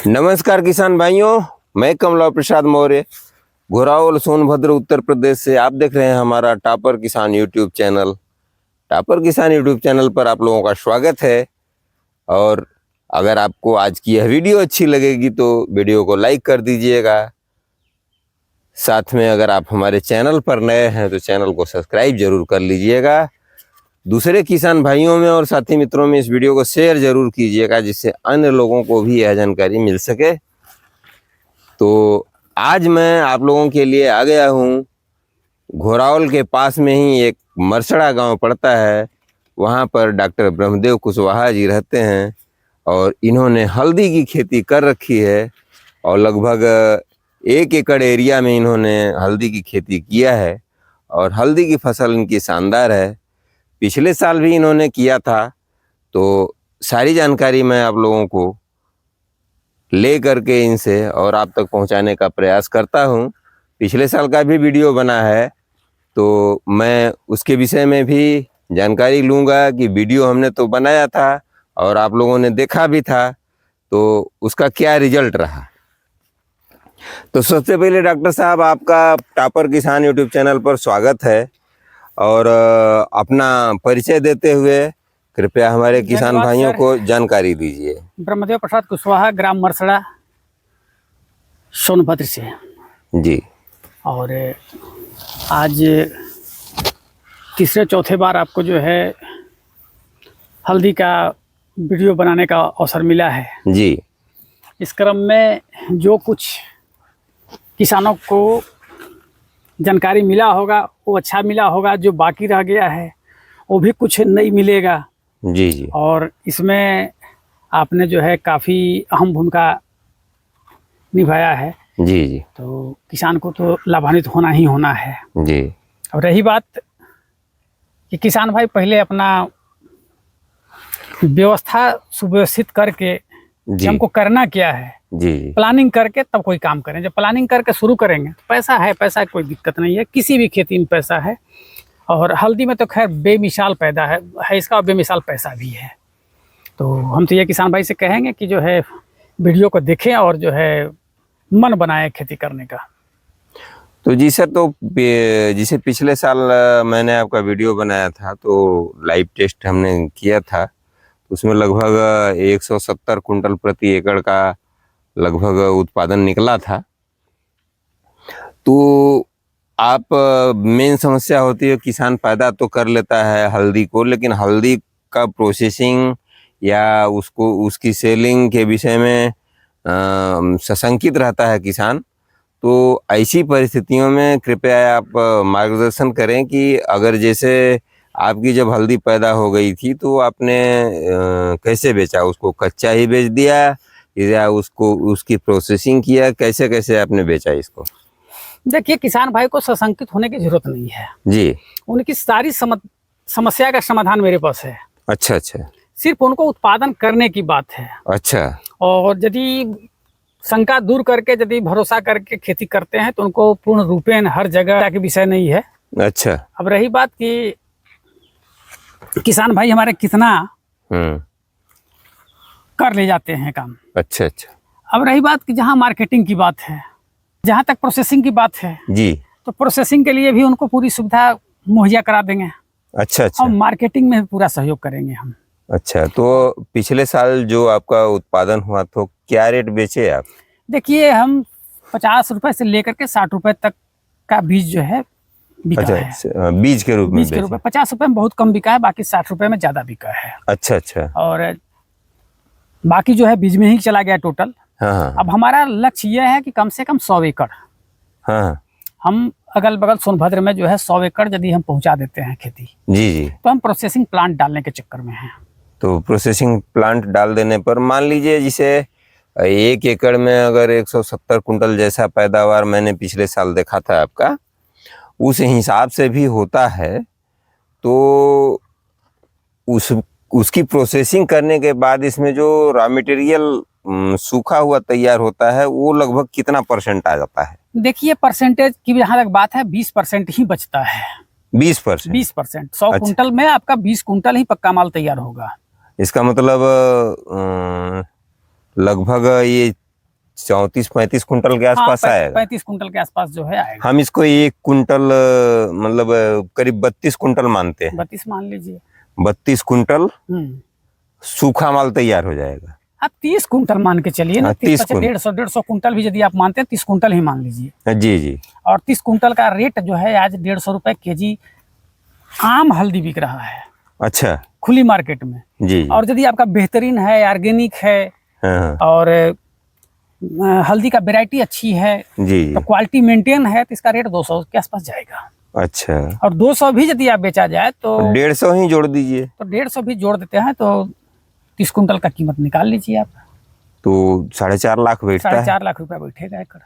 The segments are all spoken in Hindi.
नमस्कार किसान भाइयों, मैं कमला प्रसाद मौर्य घोरावल सोनभद्र उत्तर प्रदेश से आप देख रहे हैं हमारा टॉपर किसान यूट्यूब चैनल। टॉपर किसान यूट्यूब चैनल पर आप लोगों का स्वागत है। और अगर आपको आज की यह वीडियो अच्छी लगेगी तो वीडियो को लाइक कर दीजिएगा। साथ में अगर आप हमारे चैनल पर नए हैं तो चैनल को सब्सक्राइब जरूर कर लीजिएगा। दूसरे किसान भाइयों में और साथी मित्रों में इस वीडियो को शेयर जरूर कीजिएगा, जिससे अन्य लोगों को भी यह जानकारी मिल सके। तो आज मैं आप लोगों के लिए आ गया हूँ। घोरावल के पास में ही एक मरसड़ा गांव पड़ता है, वहाँ पर डॉक्टर ब्रह्मदेव कुशवाहा जी रहते हैं और इन्होंने हल्दी की खेती कर रखी है और लगभग 1 एकड़ एरिया में इन्होंने हल्दी की खेती किया है और हल्दी की फसल इनकी शानदार है। पिछले साल भी इन्होंने किया था, तो सारी जानकारी मैं आप लोगों को ले करके इनसे और आप तक पहुंचाने का प्रयास करता हूं। पिछले साल का भी वीडियो बना है, तो मैं उसके विषय में भी जानकारी लूँगा कि वीडियो हमने तो बनाया था और आप लोगों ने देखा भी था, तो उसका क्या रिजल्ट रहा। तो सबसे पहले डॉक्टर साहब, आपका टॉपर किसान यूट्यूब चैनल पर स्वागत है और अपना परिचय देते हुए कृपया हमारे किसान भाइयों को जानकारी दीजिए। ब्रह्मदेव प्रसाद कुशवाहा, ग्राम मरसड़ा, सोनभद्र से जी। और आज तीसरे चौथे बार आपको जो है हल्दी का वीडियो बनाने का अवसर मिला है जी। इस क्रम में जो कुछ किसानों को जानकारी मिला होगा वो अच्छा मिला होगा, जो बाकी रह गया है वो भी कुछ नहीं मिलेगा। जी जी। और इसमें आपने जो है काफ़ी अहम भूमिका निभाया है। जी जी। तो किसान को तो लाभान्वित होना ही होना है जी। और रही बात कि किसान भाई पहले अपना व्यवस्था सुव्यवस्थित करके कि हमको करना क्या है, जी जी। प्लानिंग करके तब कोई काम करें। जब प्लानिंग करके शुरू करेंगे तो पैसा है, पैसा कोई दिक्कत नहीं है, किसी भी खेती में पैसा है और हल्दी में तो खैर बेमिसाल पैदा है इसका, और बेमिसाल पैसा भी है। तो हम तो ये किसान भाई से कहेंगे कि जो है वीडियो को देखें और जो है मन बनाए खेती करने का। तो जी सर, तो जिसे पिछले साल मैंने आपका वीडियो बनाया था तो लाइव टेस्ट हमने किया था, उसमें लगभग 170 कुंटल प्रति एकड़ का लगभग उत्पादन निकला था। तो आप मेन समस्या होती है, किसान पैदा तो कर लेता है हल्दी को, लेकिन हल्दी का प्रोसेसिंग या उसको उसकी सेलिंग के विषय में सशंकित रहता है किसान। तो ऐसी परिस्थितियों में कृपया आप मार्गदर्शन करें कि अगर जैसे आपकी जब हल्दी पैदा हो गई थी तो आपने कैसे बेचा, उसको कच्चा ही बेच दिया या उसको उसकी प्रोसेसिंग किया, कैसे कैसे आपने बेचा इसको? देखिए, किसान भाई को सशंकित होने की जरूरत नहीं है जी। उनकी सारी समस्या का समाधान मेरे पास है। अच्छा अच्छा। सिर्फ उनको उत्पादन करने की बात है। अच्छा। और यदि शंका दूर करके यदि भरोसा करके खेती करते हैं तो उनको पूर्ण रूपेण हर जगह का विषय नहीं है। अच्छा। अब रही बात कि किसान भाई हमारे कितना कर ले जाते हैं काम। अच्छा अच्छा। अब रही बात कि जहाँ मार्केटिंग की बात है, जहाँ तक प्रोसेसिंग की बात है जी, तो प्रोसेसिंग के लिए भी उनको पूरी सुविधा मुहैया करा देंगे। अच्छा अच्छा। और मार्केटिंग में भी पूरा सहयोग करेंगे हम। अच्छा, तो पिछले साल जो आपका उत्पादन हुआ तो क्या रेट बेचे आप? देखिए, हम 50 रुपए से लेकर के 60 रुपए तक का बीज जो है बिका है। बीज के रूप में? बीज के रूप में 50 रुपए में बहुत कम बिका है, बाकी 60 रुपए में ज्यादा बिका है। अच्छा अच्छा। और बाकी जो है बीज में ही चला गया टोटल। हाँ। अब हमारा लक्ष्य यह है कि कम से कम 100 एकड़ हाँ, हम अगल बगल सोनभद्र में जो है 100 एकड़ यदि हम पहुंचा देते हैं खेती जी जी, तो हम प्रोसेसिंग प्लांट डालने के चक्कर में हैं। तो प्रोसेसिंग प्लांट डाल देने पर मान लीजिए जिसे 1 एकड़ में अगर 170 कुंटल जैसा पैदावार मैंने पिछले साल देखा था आपका, उस हिसाब से भी होता है, तो उसकी प्रोसेसिंग करने के बाद इसमें जो रॉ मटेरियल सूखा हुआ तैयार होता है वो लगभग कितना परसेंट आ जाता है? देखिए, परसेंटेज की जहाँ तक बात है 20% ही बचता है। 20%? 20%। 100 कुंटल में आपका 20 कुंटल ही पक्का माल तैयार होगा। इसका मतलब लगभग ये 34-35 कुंटल के आसपास आएगा। 35 कुंटल के आसपास जो है आएगा। हम इसको 1 कुंटल मतलब करीब 32 कुंटल मानते हैं। 32 मान लीजिए। 32 कुंटल सूखा माल तैयार हो जाएगा। आप 30 कुंटल मान के चलिए ना। 150 कुंटल भी यदि आप मानते हैं, 30 कुंटल ही मान लीजिए। जी जी। और 30 कुंटल का रेट जो है आज 150 रुपए केजी आम हल्दी बिक रहा है। अच्छा। खुली मार्केट में। जी। और यदि आपका बेहतरीन है, ऑर्गेनिक है, हाँ। और हल्दी का वैरायटी अच्छी है, जी, तो क्वालिटी मेंटेन है, तो इसका रेट 200 के आसपास जाएगा। अच्छा। और 200 भी यदि आप बेचा जाए तो 150 ही जोड़ दीजिए। तो 150 भी जोड़ देते हैं तो 30 कुंटल का कीमत निकाल लीजिए आप। तो 4.5 लाख बैठता है। 4.5 लाख रुपया बैठेगा एकड़।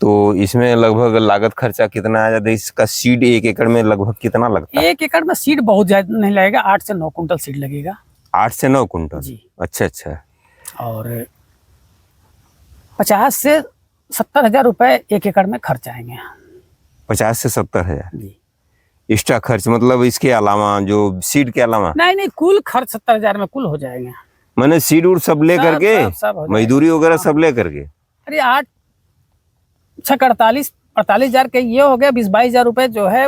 तो इसमें लगभग लागत खर्चा कितना आ जाता है? इसका सीड 1 एकड़ में लगभग कितना लगता है? 1 एकड़ में सीड बहुत ज्यादा नहीं लगेगा, 8 से 9 कुंटल सीड लगेगा। 8 से 9 कुंटल जी। अच्छा अच्छा। और 50 से 70 हजार रुपए 1 एकड़ में खर्च आएंगे। 50 से 70 हजार जी। एक्स्ट्रा खर्च, मतलब इसके अलावा जो सीड के अलावा? नहीं, कुल खर्च 70 हजार में कुल हो जाएंगे। मैंने सीड उड़ सब ले करके, सब हो जाएगा। मजदूरी वगैरह सब ले करके? अरे 8 6 48 हजार के ये हो गया। 20-22 हजार रुपए जो है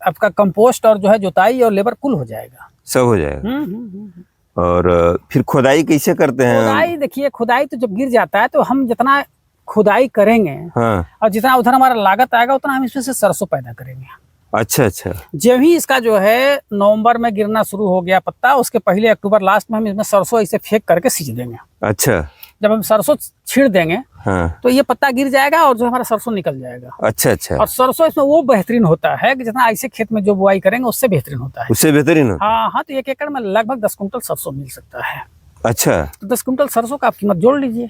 आपका कंपोस्ट और जो है जुताई और लेबर कुल हो जाएगा। सब हो जाएगा। और फिर खुदाई कैसे करते हैं? खुदाई देखिए, खुदाई तो जब गिर जाता है तो हम जितना खुदाई करेंगे, हाँ। और जितना उधर हमारा लागत आएगा उतना हम इसमें से सरसों पैदा करेंगे। अच्छा अच्छा। जब ही इसका जो है नवंबर में गिरना शुरू हो गया पत्ता, उसके पहले अक्टूबर लास्ट में हम इसमें सरसों ऐसे फेंक करके सींच देंगे। अच्छा। जब हम सरसों छीड़ देंगे, हाँ। तो ये पत्ता गिर जाएगा और जो हमारा सरसों निकल जाएगा। अच्छा अच्छा। और सरसों इसमें वो बेहतरीन होता है कि जितना ऐसे खेत में जो बुआई करेंगे उससे बेहतरीन होता है। उससे बेहतरीन होता है? हाँ, तो 1 एकड़ में लगभग 10 कुंटल सरसों मिल सकता है। अच्छा। तो 10 कुंटल सरसों का आप कीमत जोड़ लीजिए।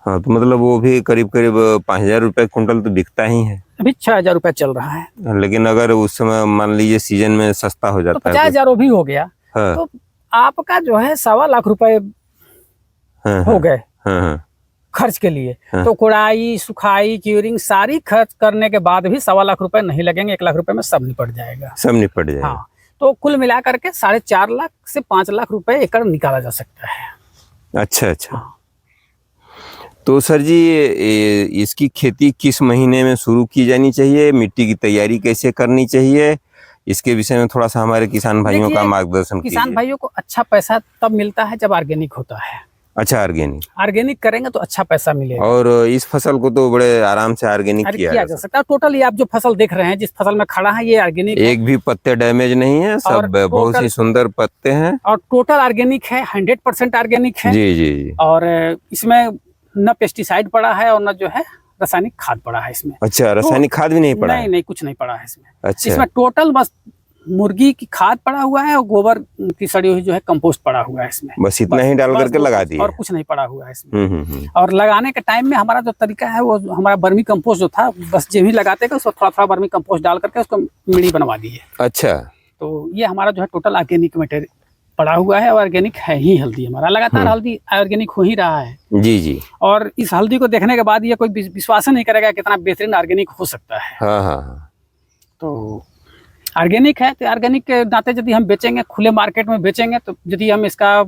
हाँ, तो मतलब वो भी करीब करीब 5,000 रुपए कुंटल तो बिकता ही है। अभी 6 हजार रुपया चल रहा है। लेकिन अगर उस समय मान लीजिए सीजन में सस्ता हो तो जाता 50 हजार वो भी हो गया। हाँ। तो आपका जो है 1.25 लाख रुपए हाँ, हो गए हाँ, खर्च के लिए। हाँ। तो कुड़ाई, सुखाई, क्यूरिंग सारी खर्च करने के बाद भी 1.25 लाख रुपए नहीं लगेंगे। 1 लाख रुपए में सब निपट जाएगा। सब निपट जाएगा। हाँ, तो कुल मिला करके 4.5 लाख से 5 लाख रुपए एकड़ निकाला जा सकता है। अच्छा अच्छा। तो सर जी, इसकी खेती किस महीने में शुरू की जानी चाहिए? मिट्टी की तैयारी कैसे करनी चाहिए? इसके विषय में थोड़ा सा हमारे किसान भाइयों का मार्गदर्शन कीजिए। किसान भाइयों को अच्छा पैसा तब मिलता है जब ऑर्गेनिक होता है। अच्छा, ऑर्गेनिक करेंगे तो अच्छा पैसा मिलेगा। और इस फसल को तो बड़े आराम से ऑर्गेनिक किया जा सकता है। टोटली आप जो फसल देख रहे हैं, जिस फसल में खड़ा है, ये ऑर्गेनिक है। एक भी पत्ते डैमेज नहीं है, सब बहुत ही सुंदर पत्ते हैं और टोटल ऑर्गेनिक है, 100% ऑर्गेनिक है। जी जी जी। और इसमें न पेस्टिसाइड पड़ा है और न जो है रासायनिक खाद पड़ा है इसमें। अच्छा, रासायनिक खाद भी नहीं पड़ा? नहीं, कुछ नहीं पड़ा है इसमें। अच्छा। इसमें टोटल बस मुर्गी की खाद पड़ा हुआ है और गोबर की सड़ी हुई जो है कंपोस्ट पड़ा हुआ है इसमें। बस इतना ही डाल करके लगा दिए और कुछ नहीं पड़ा हुआ है इसमें। और लगाने के टाइम में हमारा जो तरीका है वो हमारा वर्मी कंपोस्ट जो था, बस जब भी लगाते हैं उसको थोड़ा थोड़ा वर्मी कंपोस्ट डाल करके उसको मिट्टी बनवा दिए। अच्छा। तो ये हमारा जो है टोटल ऑर्गेनिक मटेरियल पड़ा हुआ है और ऑर्गेनिक है ही हल्दी। हमारा लगातार हल्दी ऑर्गेनिक हो ही रहा है। जी जी। और इस हल्दी को देखने के बाद ये कोई विश्वास नहीं करेगा कितना बेहतरीन ऑर्गेनिक हो सकता है। हाँ हाँ। तो ऑर्गेनिक है, तो ऑर्गेनिक के नाते यदि हम बेचेंगे, खुले मार्केट में बेचेंगे, तो यदि हम इसका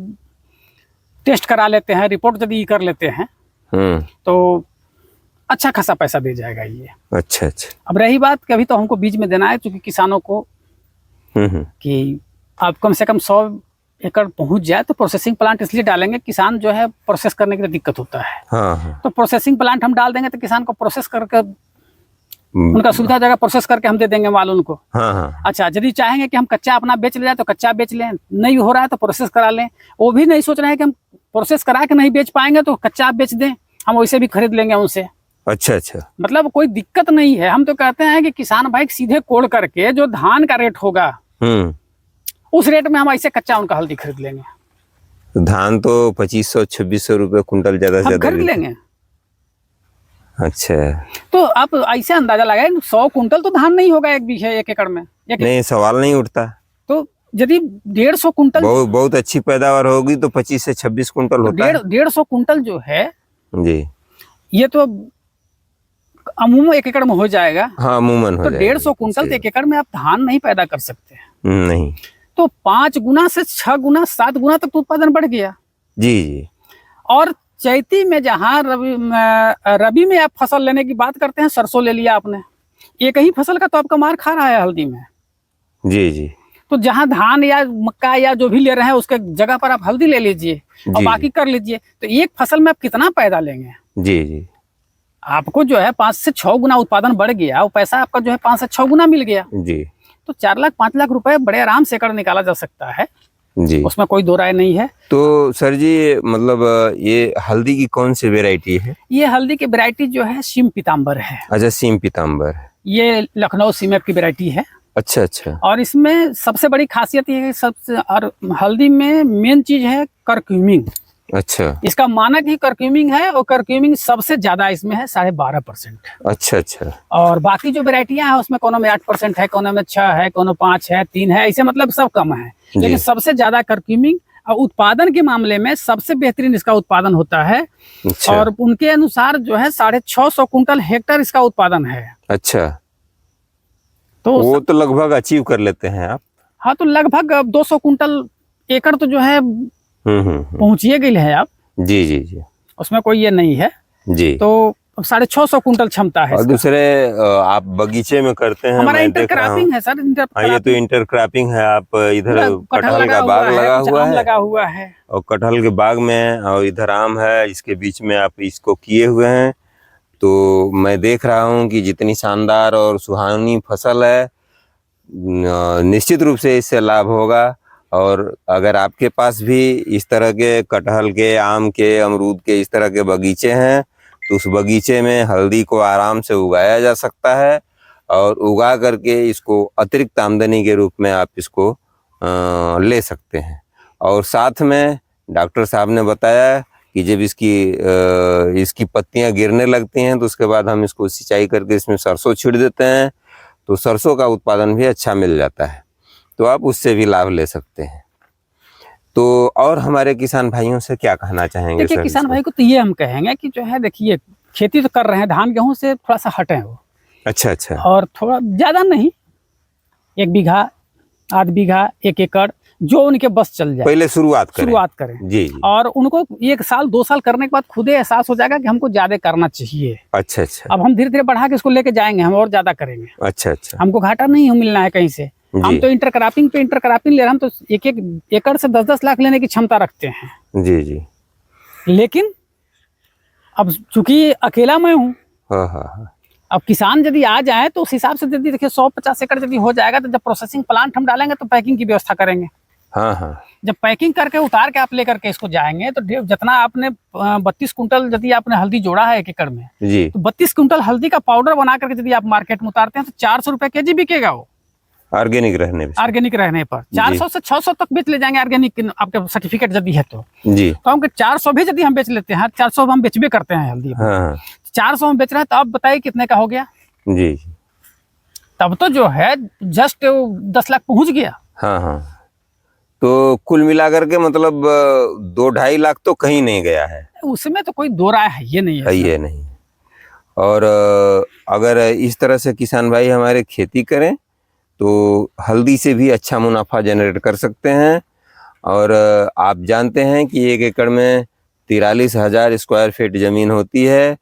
टेस्ट करा लेते हैं, रिपोर्ट यदि कर लेते हैं, तो अच्छा खासा पैसा दे जाएगा ये। अच्छा अच्छा। अब रही बात कि अभी तो हमको बीज में देना है, क्योंकि किसानों को कि आप कम से कम 100 एकड़ पहुंच जाए तो प्रोसेसिंग प्लांट इसलिए डालेंगे, किसान जो है प्रोसेस करने के लिए दिक्कत होता है। हाँ। तो प्रोसेसिंग प्लांट हम डाल देंगे तो किसान को प्रोसेस करके उनका सुविधा जगह प्रोसेस करके हम दे देंगे माल उनको। हाँ। अच्छा, यदि चाहेंगे कि हम कच्चा अपना बेच ले जाए तो कच्चा बेच लें, नहीं हो रहा है तो प्रोसेस करा लें। वो भी नहीं सोच रहे हैं कि हम प्रोसेस करा के नहीं बेच पाएंगे तो कच्चा आप बेच दें, हम वैसे भी खरीद लेंगे उनसे। अच्छा अच्छा। मतलब कोई दिक्कत नहीं है। हम तो कहते हैं कि किसान भाई सीधे कोड़ करके जो धान का रेट होगा उस रेट में हम ऐसे कच्चा उनका हल्दी खरीद लेंगे। धान तो 2500-2600 रुपए कुंटल ज्यादा से ज्यादा खरीद लेंगे। अच्छा, तो आप ऐसे अंदाजा लगाए 100 कुंटल तो धान नहीं होगा एक एकड़ में। नहीं, सवाल नहीं उठता। तो यदि 150 कुंटल बहुत अच्छी पैदावार होगी तो 25 से 26 कुंटल होता है। 150 कुंटल जो है जी, ये तो अमूमन 1 एकड़ में हो जाएगा। हाँ, अमूमन हो जाएगा। 150 कुंटल तो 1 एकड़ में आप धान नहीं पैदा कर सकते। नहीं, तो 5 गुना से 6 गुना 7 गुना तक तो उत्पादन बढ़ गया। जी जी। और चैती में जहाँ रबी में आप फसल लेने की बात करते हैं, सरसों ले लिया आपने, एक ही फसल का तो आपका मार खा रहा है हल्दी में। जी जी तो जहाँ धान या मक्का या जो भी ले रहे हैं उसके जगह पर आप हल्दी ले लीजिए और जी बाकी कर लीजिए, तो एक फसल में आप कितना पैदा लेंगे? जी जी आपको जो है 5 से 6 गुना उत्पादन बढ़ गया, वो पैसा आपका जो है 5 से 6 गुना मिल गया। जी तो 4 लाख 5 लाख रुपए बड़े आराम से एकड़ निकाला जा सकता है, जी। उसमें कोई दो राय नहीं है। तो सर जी मतलब ये हल्दी की कौन सी वेराइटी है? ये हल्दी की वैरायटी जो है सीम पीताम्बर है। अच्छा, सीम पीताम्बर। ये लखनऊ सीमेप की वैरायटी है। अच्छा अच्छा। और इसमें सबसे बड़ी खासियत ये है, सबसे और हल्दी में मेन चीज है करक्यूमिंग। अच्छा इसका मानक ही करक्यूमिंग है, और करक्यूमिंग सबसे ज्यादा इसमें है 12.5%। अच्छा अच्छा। और बाकी जो वेराइटियां हैं उसमें कोनो में 8% है, कोनो में 6 है, कोनो 5 है, 3 है, ऐसे मतलब सब कम है। लेकिन सबसे ज्यादा करक्यूमिंग और उत्पादन के मामले में सबसे बेहतरीन इसका उत्पादन होता है। अच्छा। और उनके अनुसार जो है 650 कुंटल हेक्टर इसका उत्पादन है। अच्छा, तो वो तो लगभग अचीव कर लेते हैं आप। हाँ, तो लगभग 200 कुंटल एकड़ तो जो है पहुंचिए गई है आप। जी जी जी। उसमें कोई ये नहीं है जी। तो 650 कुंटल क्षमता है। और दूसरे आप बगीचे में करते हैं, हमारा मैं इंटर देख रहा हूँ। क्रॉपिंग है सर, इंटर हाँ, ये तो इंटर क्रॉपिंग है। आप इधर कटहल का बाग लगा हुआ है, लगा हुआ है, और कटहल के बाग में, और इधर आम है, इसके बीच में आप इसको किए हुए हैं। तो मैं देख रहा हूँ कि जितनी शानदार और सुहानी फसल है, निश्चित रूप से इससे लाभ होगा। और अगर आपके पास भी इस तरह के कटहल के, आम के, अमरूद के इस तरह के बगीचे हैं, तो उस बगीचे में हल्दी को आराम से उगाया जा सकता है, और उगा करके इसको अतिरिक्त आमदनी के रूप में आप इसको ले सकते हैं। और साथ में डॉक्टर साहब ने बताया कि जब इसकी पत्तियां गिरने लगती हैं तो उसके बाद हम इसको सिंचाई करके इसमें सरसों छींट देते हैं, तो सरसों का उत्पादन भी अच्छा मिल जाता है, तो आप उससे भी लाभ ले सकते हैं। तो और हमारे किसान भाइयों से क्या कहना चाहेंगे? देखिए, किसान भाई को तो ये हम कहेंगे कि जो है, देखिए खेती तो कर रहे हैं, धान गेहूं से थोड़ा सा हटे वो। अच्छा अच्छा। और थोड़ा ज्यादा नहीं, 1 बीघा, आध बीघा, 1 एकड़, जो उनके बस चल जाए, पहले शुरुआत करें। जी जी। और उनको 1 साल 2 साल करने के बाद खुद ही एहसास हो जाएगा कि हमको ज्यादा करना चाहिए। अच्छा अच्छा। अब हम धीरे धीरे बढ़ा के इसको लेके जाएंगे, हम और ज्यादा करेंगे। अच्छा अच्छा। हमको घाटा नहीं मिलना है कहीं से। हम तो इंटर क्रॉपिंग पे इंटर क्रॉपिंग ले रहे हैं, हम तो 1 एकड़ से 10-10 लाख लेने की क्षमता रखते हैं। जी जी। लेकिन अब चूंकि अकेला मैं हूँ, हाँ हाँ हाँ। अब किसान यदि आ जाए तो उस हिसाब से यदि देखिए 150 एकड़ यदि हो जाएगा, तो जब प्रोसेसिंग प्लांट हम डालेंगे तो पैकिंग की व्यवस्था करेंगे। हाँ हाँ। जब पैकिंग करके उतार के आप लेकर के इसको जाएंगे, तो जितना आपने 32 कुंटल यदि आपने हल्दी जोड़ा है 1 एकड़ में, जी, तो 32 कुंटल हल्दी का पाउडर बना करके यदि आप मार्केट में उतारते हैं तो 400 रुपए केजी बिकेगा वो। ऑर्गेनिक रहने पर 400 से 600 तक बेच ले जाएंगे ऑर्गेनिक, आपके सर्टिफिकेट यदि है तो। जी। तो हम 400 भी यदि हम बेच लेते हैं, 400 हम बेचबे करते हैं हल्दी। हाँ। 400 हम बेच रहे हैं, तो आप बताइए कितने का हो गया? जी। तब तो जो है जस्ट 10 लाख पहुंच गया। हाँ हाँ। तो कुल मिलाकर के मतलब 2-2.5 लाख तो कहीं नहीं गया है, उसमें तो कोई दो राय है ये नहीं है। ये नहीं। और अगर इस तरह से किसान भाई हमारे खेती करें तो हल्दी से भी अच्छा मुनाफा जनरेट कर सकते हैं। और आप जानते हैं कि 1 एकड़ में 43,000 स्क्वायर फीट जमीन होती है,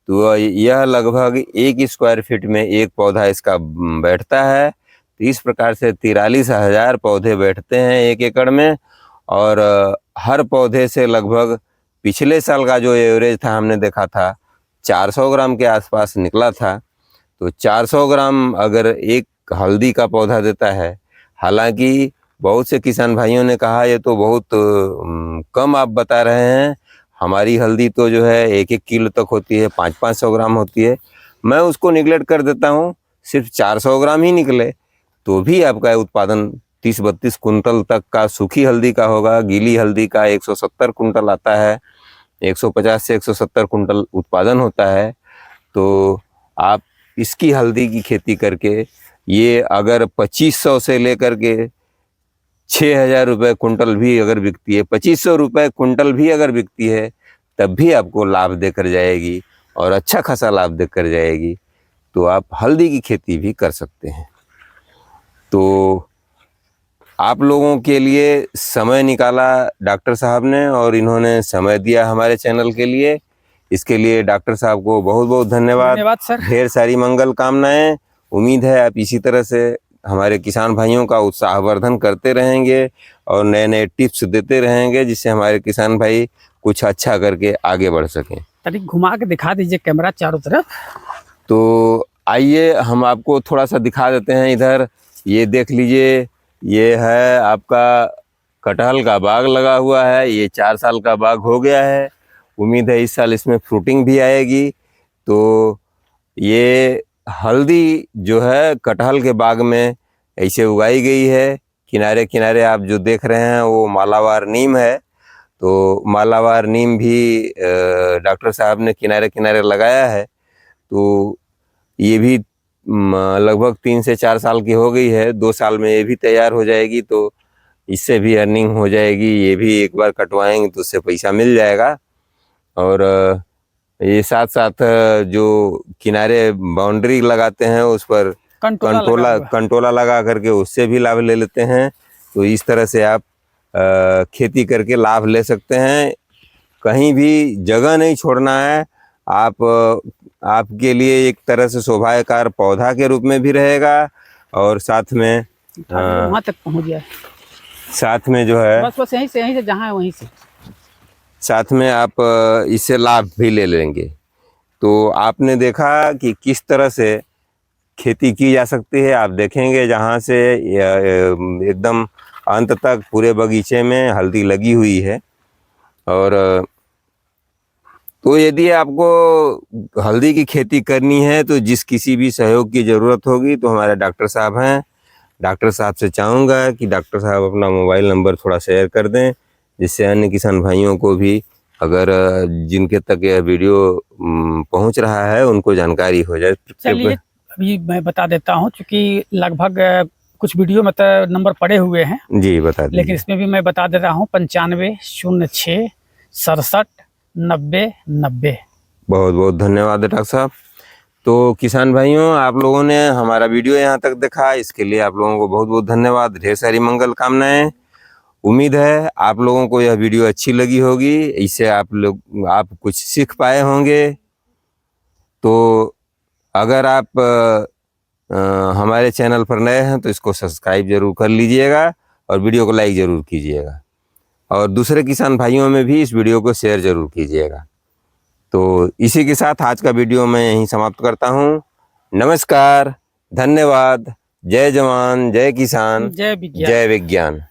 तो यह लगभग 1 स्क्वायर फीट में 1 पौधा इसका बैठता है। तो इस प्रकार से 43,000 पौधे बैठते हैं 1 एकड़ में। और हर पौधे से लगभग पिछले साल का जो एवरेज था हमने देखा था 400 ग्राम के आसपास निकला था। तो 400 ग्राम अगर एक हल्दी का पौधा देता है, हालांकि बहुत से किसान भाइयों ने कहा ये तो बहुत कम आप बता रहे हैं, हमारी हल्दी तो जो है 1-1 किलो तक होती है, 500-500 ग्राम होती है। मैं उसको निगलेक्ट कर देता हूँ, सिर्फ 400 ग्राम ही निकले तो भी आपका उत्पादन 30-32 कुंटल तक का सूखी हल्दी का होगा। गीली हल्दी का 170 कुंटल आता है, 150 से 170 कुंटल उत्पादन होता है। तो आप इसकी हल्दी की खेती करके ये अगर 2500 से लेकर के 6,000 रुपये कुंटल भी अगर बिकती है, 2500 रुपये कुंटल भी अगर बिकती है, तब भी आपको लाभ देकर जाएगी, और अच्छा खासा लाभ देकर जाएगी। तो आप हल्दी की खेती भी कर सकते हैं। तो आप लोगों के लिए समय निकाला डॉक्टर साहब ने और इन्होंने समय दिया हमारे चैनल के लिए। इसके लिए डॉक्टर साहब को बहुत बहुत धन्यवाद। धन्यवाद सर। ढेर सारी मंगल कामनाएं। उम्मीद है आप इसी तरह से हमारे किसान भाइयों का उत्साहवर्धन करते रहेंगे और नए नए टिप्स देते रहेंगे, जिससे हमारे किसान भाई कुछ अच्छा करके आगे बढ़ सकें। तनिक घुमा के दिखा दीजिए कैमरा चारों तरफ। तो आइए हम आपको थोड़ा सा दिखा देते हैं। इधर ये देख लीजिए, ये है आपका कटहल का बाग लगा हुआ है। ये 4 साल का बाग हो गया है। उम्मीद है इस साल इसमें फ्रूटिंग भी आएगी। तो ये हल्दी जो है कटहल के बाग में ऐसे उगाई गई है। किनारे किनारे आप जो देख रहे हैं वो मालावार नीम है। तो मालावार नीम भी डॉक्टर साहब ने किनारे किनारे लगाया है। तो ये भी लगभग 3 से 4 साल की हो गई है। 2 साल में ये भी तैयार हो जाएगी, तो इससे भी अर्निंग हो जाएगी। ये भी एक बार कटवाएंगे तो उससे पैसा मिल जाएगा। और ये साथ साथ जो किनारे बाउंड्री लगाते हैं उस पर कंटोला लगा करके उससे भी लाभ ले लेते हैं। तो इस तरह से आप खेती करके लाभ ले सकते हैं। कहीं भी जगह नहीं छोड़ना है। आपके लिए एक तरह से शोभायकार पौधा के रूप में भी रहेगा और साथ में वहाँ तक पहुँच जाए। साथ में जो है बस यहीं से जहाँ है वहीं से साथ में आप इससे लाभ भी ले लेंगे। तो आपने देखा कि किस तरह से खेती की जा सकती है। आप देखेंगे जहाँ से एकदम अंत तक पूरे बगीचे में हल्दी लगी हुई है। और तो यदि आपको हल्दी की खेती करनी है तो किसी भी सहयोग की ज़रूरत होगी तो हमारे डॉक्टर साहब हैं। डॉक्टर साहब से चाहूँगा कि डॉक्टर साहब अपना मोबाइल नंबर थोड़ा शेयर कर दें, जिससे अन्य किसान भाइयों को भी, अगर जिनके तक यह वीडियो पहुंच रहा है, उनको जानकारी हो जाए। चलिए अभी मैं बता देता हूं, क्योंकि लगभग कुछ वीडियो में तो नंबर पड़े हुए हैं जी, बता दीजिए। लेकिन इसमें भी मैं बता दे रहा हूँ 95 06 67 90 90। बहुत बहुत धन्यवाद डॉक्टर साहब। तो किसान भाइयों, आप लोगों ने हमारा वीडियो यहाँ तक देखा, इसके लिए आप लोगों को बहुत बहुत धन्यवाद। ढेर सारी मंगल कामनाएं। उम्मीद है आप लोगों को यह वीडियो अच्छी लगी होगी। इससे आप कुछ सीख पाए होंगे। तो अगर आप हमारे चैनल पर नए हैं तो इसको सब्सक्राइब जरूर कर लीजिएगा और वीडियो को लाइक ज़रूर कीजिएगा और दूसरे किसान भाइयों में भी इस वीडियो को शेयर ज़रूर कीजिएगा। तो इसी के साथ आज का वीडियो मैं यहीं समाप्त करता हूँ। नमस्कार, धन्यवाद। जय जवान, जय किसान, जय विज्ञान। जय विज्ञान।